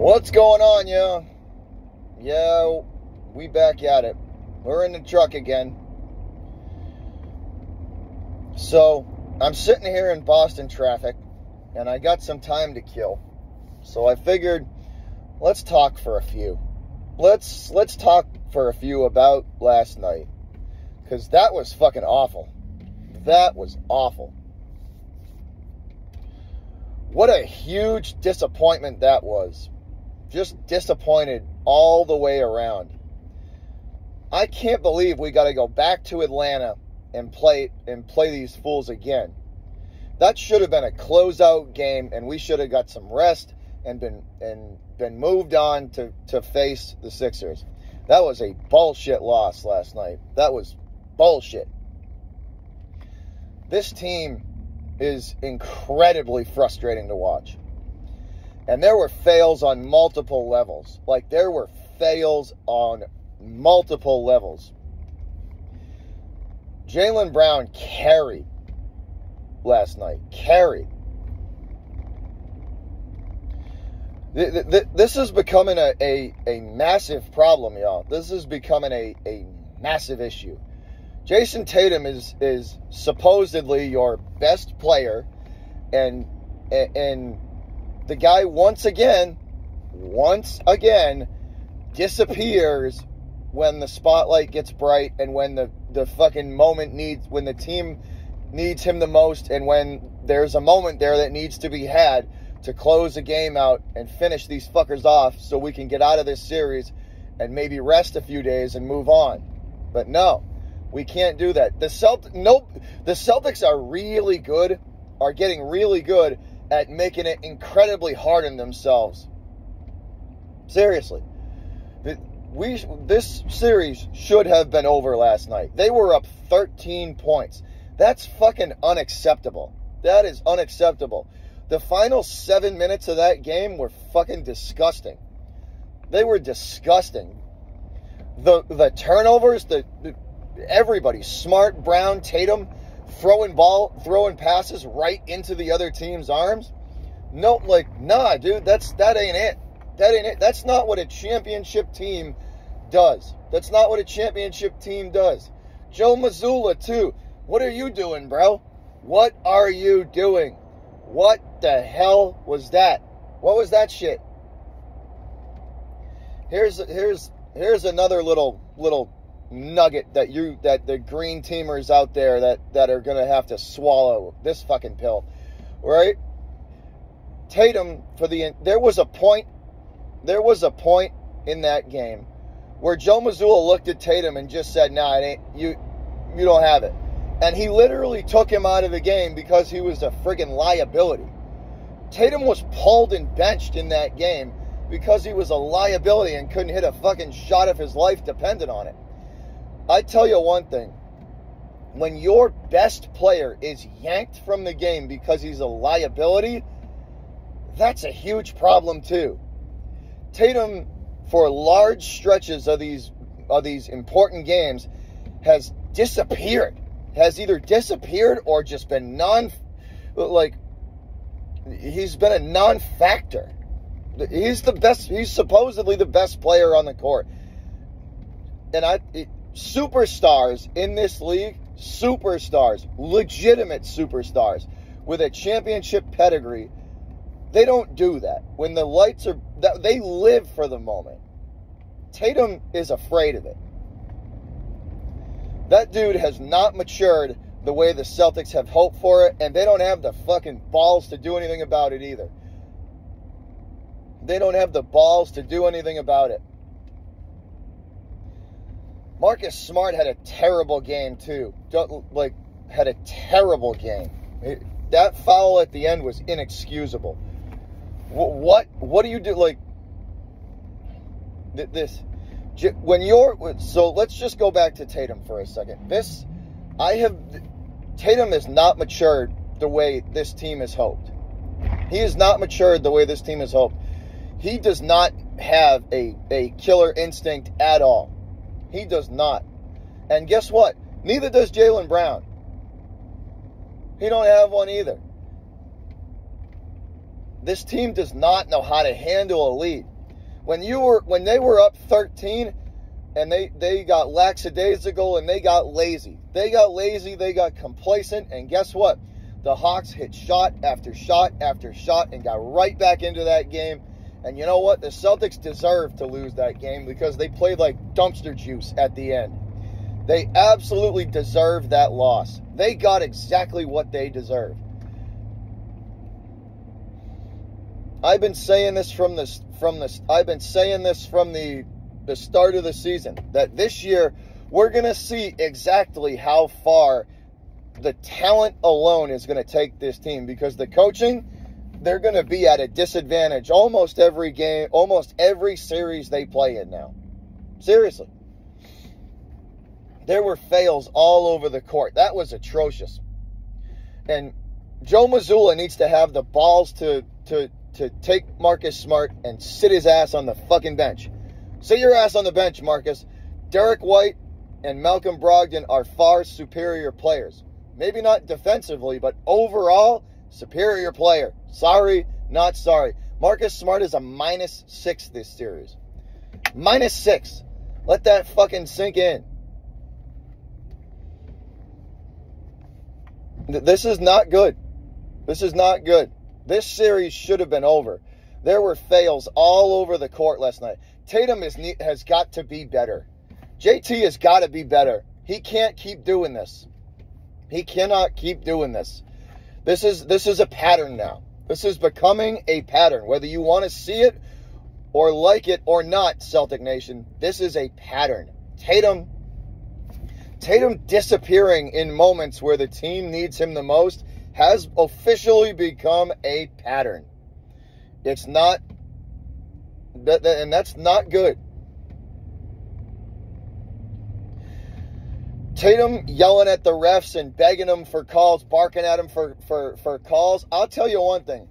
What's going on, yeah? Yeah, we back at it. We're in the truck again. So, I'm sitting here in Boston traffic, and I got some time to kill. So I figured, let's talk for a few. Let's talk for a few about last night. Because that was fucking awful. That was awful. What a huge disappointment that was. Just disappointed all the way around. I can't believe we got to go back to Atlanta and play these fools again. That should have been a closeout game, and we should have got some rest and been moved on to face the Sixers. That was a bullshit loss last night. That was bullshit. This team is incredibly frustrating to watch. And there were fails on multiple levels. Like, there were fails on multiple levels. Jaylen Brown carried last night. Carried. This is becoming a massive problem, y'all. This is becoming a massive issue. Jayson Tatum is supposedly your best player, and the guy once again disappears when the spotlight gets bright and when the fucking moment when the team needs him the most, and when there's a moment there that needs to be had to close the game out and finish these fuckers off so we can get out of this series and maybe rest a few days and move on. But no, we can't do that. The Celtics are getting really good at making it incredibly hard on themselves. Seriously. This series should have been over last night. They were up 13 points. That's fucking unacceptable. That is unacceptable. The final 7 minutes of that game were fucking disgusting. They were disgusting. The turnovers, everybody, Smart, Brown, Tatum, throwing passes right into the other team's arms. No, nah, dude, that ain't it. That ain't it. That's not what a championship team does. That's not what a championship team does. Joe Mazzulla, too. What are you doing, bro? What are you doing? What the hell was that? What was that shit? Here's another little nugget that the green teamers out there that are gonna have to swallow this fucking pill, right? Tatum there was a point in that game where Joe Mazzulla looked at Tatum and just said, "Nah, it ain't you don't have it," and he literally took him out of the game because he was a friggin' liability. Tatum was pulled and benched in that game because he was a liability and couldn't hit a fucking shot if his life depended on it. I tell you one thing, when your best player is yanked from the game because he's a liability, that's a huge problem too. Tatum, for large stretches of these important games, has disappeared. Has either disappeared or just been he's been a non-factor. He's supposedly the best player on the court. And superstars in this league, legitimate superstars with a championship pedigree, they don't do that. When the lights are, they live for the moment. Tatum is afraid of it. That dude has not matured the way the Celtics have hoped for it, and they don't have the fucking balls to do anything about it either. They don't have the balls to do anything about it. Marcus Smart had a terrible game, too. Had a terrible game. That foul at the end was inexcusable. What do you do? So let's just go back to Tatum for a second. Tatum has not matured the way this team has hoped. He has not matured the way this team has hoped. He does not have a killer instinct at all. He does not. And guess what? Neither does Jaylen Brown. He don't have one either. This team does not know how to handle a lead. When they were up 13 and they got lackadaisical and they got lazy. They got complacent, and guess what? The Hawks hit shot after shot after shot and got right back into that game. And you know what? The Celtics deserved to lose that game because they played like dumpster juice at the end. They absolutely deserved that loss. They got exactly what they deserved. I've been saying this from the start of the season, that this year we're going to see exactly how far the talent alone is going to take this team, because the coaching, they're going to be at a disadvantage almost every game, almost every series they play in now. Seriously. There were fails all over the court. That was atrocious. And Joe Mazzulla needs to have the balls to take Marcus Smart and sit his ass on the fucking bench. Sit your ass on the bench, Marcus. Derek White and Malcolm Brogdon are far superior players. Maybe not defensively, but overall, superior player. Sorry, not sorry. Marcus Smart is a -6 this series. -6. Let that fucking sink in. This is not good. This is not good. This series should have been over. There were fails all over the court last night. Tatum has got to be better. JT has got to be better. He can't keep doing this. He cannot keep doing this. This is a pattern now. This is becoming a pattern. Whether you want to see it or like it or not, Celtic Nation, this is a pattern. Tatum disappearing in moments where the team needs him the most has officially become a pattern. It's not, and that's not good. Tatum yelling at the refs and begging them for calls, barking at them for calls. I'll tell you one thing.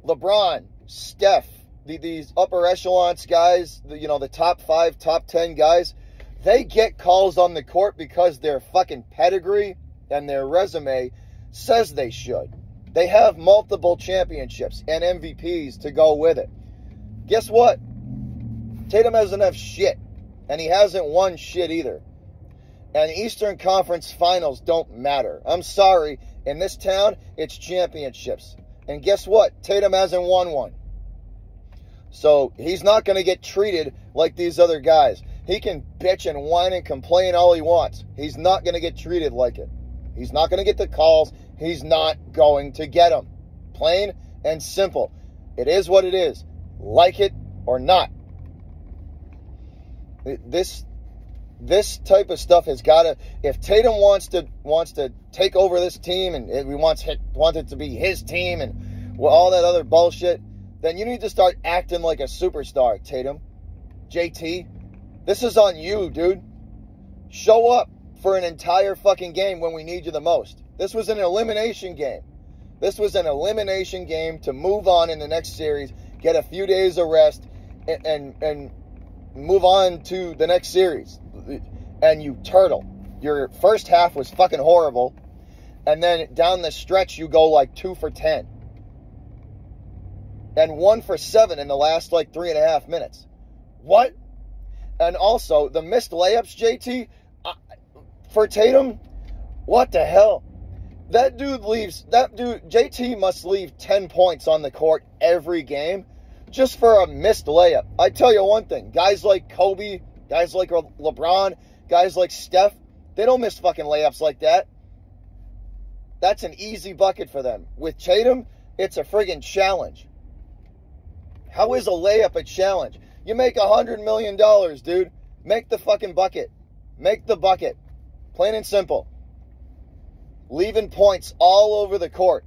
LeBron, Steph, these upper echelons guys, the top 5, top 10 guys, they get calls on the court because their fucking pedigree and their resume says they should. They have multiple championships and MVPs to go with it. Guess what? Tatum doesn't have shit, and he hasn't won shit either. And Eastern Conference Finals don't matter. I'm sorry. In this town, it's championships. And guess what? Tatum hasn't won one. So he's not going to get treated like these other guys. He can bitch and whine and complain all he wants. He's not going to get treated like it. He's not going to get the calls. He's not going to get them. Plain and simple. It is what it is. Like it or not. This type of stuff has got to, if Tatum wants to take over this team and he wants it to be his team and all that other bullshit, then you need to start acting like a superstar, Tatum. JT, this is on you, dude. Show up for an entire fucking game when we need you the most. This was an elimination game. This was an elimination game to move on in the next series, get a few days of rest, and move on to the next series. And you turtle. Your first half was fucking horrible. And then down the stretch, you go like 2 for 10. And 1 for 7 in the last like 3.5 minutes. What? And also, the missed layups, JT, for Tatum, what the hell? JT must leave 10 points on the court every game just for a missed layup. I tell you one thing, guys like Kobe, guys like LeBron, guys like Steph, they don't miss fucking layups like that. That's an easy bucket for them. With Tatum, it's a friggin' challenge. How is a layup a challenge? You make $100 million, dude. Make the fucking bucket. Make the bucket. Plain and simple. Leaving points all over the court.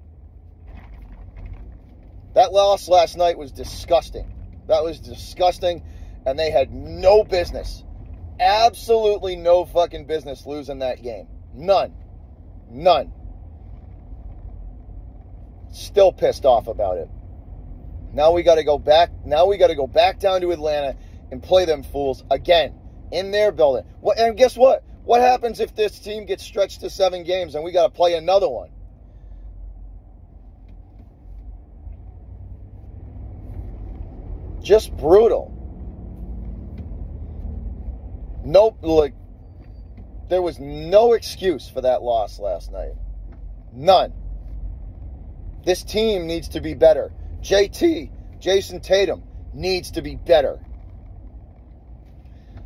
That loss last night was disgusting. That was disgusting, and they had no business. Absolutely no fucking business losing that game. None. Still pissed off about it. Now we got to go back. Now we got to go back down to Atlanta and play them fools again in their building. And guess what? What happens if this team gets stretched to 7 games and we got to play another one? Just brutal. Nope, like, there was no excuse for that loss last night. None. This team needs to be better. Jayson Tatum, needs to be better.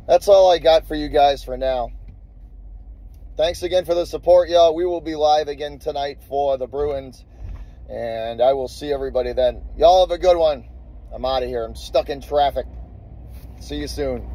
That's all I got for you guys for now. Thanks again for the support, y'all. We will be live again tonight for the Bruins, and I will see everybody then. Y'all have a good one. I'm out of here. I'm stuck in traffic. See you soon.